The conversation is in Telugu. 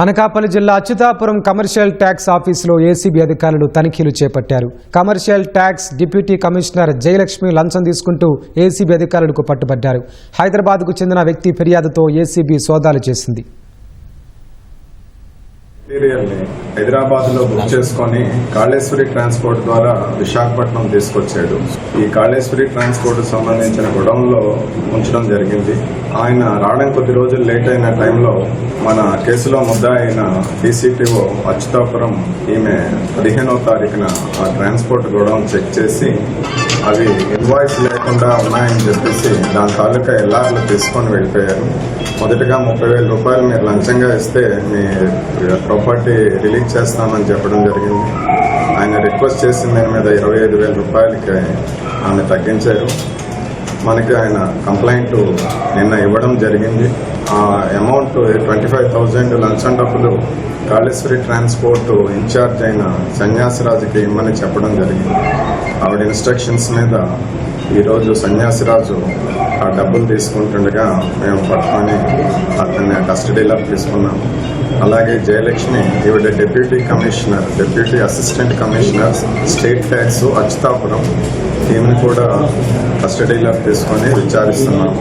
అనకాపల్లి జిల్లా అచ్యుతాపురం కమర్షియల్ ట్యాక్స్ ఆఫీసులో ఏసీబీ అధికారులు తనిఖీలు చేపట్టారు. Commercial tax deputy commissioner Jayalakshmi లంచం తీసుకుంటూ ఏసీబీ అధికారులకు పట్టుబడ్డారు. హైదరాబాద్కు చెందిన వ్యక్తి ఫిర్యాదుతో ఏసీబీ సోదాలు చేసింది. హైదరాబాద్ లో బుక్ చేసుకుని కాళేశ్వరి ట్రాన్స్పోర్ట్ ద్వారా విశాఖపట్నం తీసుకొచ్చాడు. ఈ కాళేశ్వరి ట్రాన్స్పోర్ట్ సంబంధించిన గొడౌన్ లో ఉంచడం జరిగింది. ఆయన రావడం కొద్ది రోజులు లేట్ అయిన టైంలో మన కేసులో ముద్దా అయిన డీసీటీఓ అచ్యుతాపురం ఈమె 15వ తారీఖున ఆ ట్రాన్స్పోర్ట్ గొడౌన్ చెక్ చేసి అవి ఇన్వాయిస్ లేకుండా ఉన్నాయని చెప్పేసి దాని తాలూకా ఎల్ఆర్లు తీసుకొని వెళ్ళిపోయారు. మొదటగా 30,000 రూపాయలు మీరు లంచంగా ఇస్తే మీ ప్రాపర్టీ రిలీజ్ చేస్తామని చెప్పడం జరిగింది. ఆయన రిక్వెస్ట్ చేసి దాని మీద 25,000 రూపాయలకి ఆమె తగ్గించారు. మనకి ఆయన కంప్లైంట్ నిన్న ఇవ్వడం జరిగింది. ఆ అమౌంట్ 25,000 లంచం డబ్బులు కాళేశ్వరి ట్రాన్స్పోర్ట్ ఇన్ఛార్జ్ అయిన సన్యాసిరాజుకి ఇమ్మని చెప్పడం జరిగింది. ఆవిడ ఇన్స్ట్రక్షన్స్ మీద ఈరోజు సన్యాసిరాజు ఆ డబ్బులు తీసుకుంటుండగా మేము పట్టుకొని అతన్ని కస్టడీలోకి తీసుకున్నాము. అలాగే జయలక్ష్మి ఈవిడ deputy assistant commissioner state tax Atchutapuram ఈమెను కూడా కస్టడీలోకి తీసుకొని విచారిస్తున్నాము.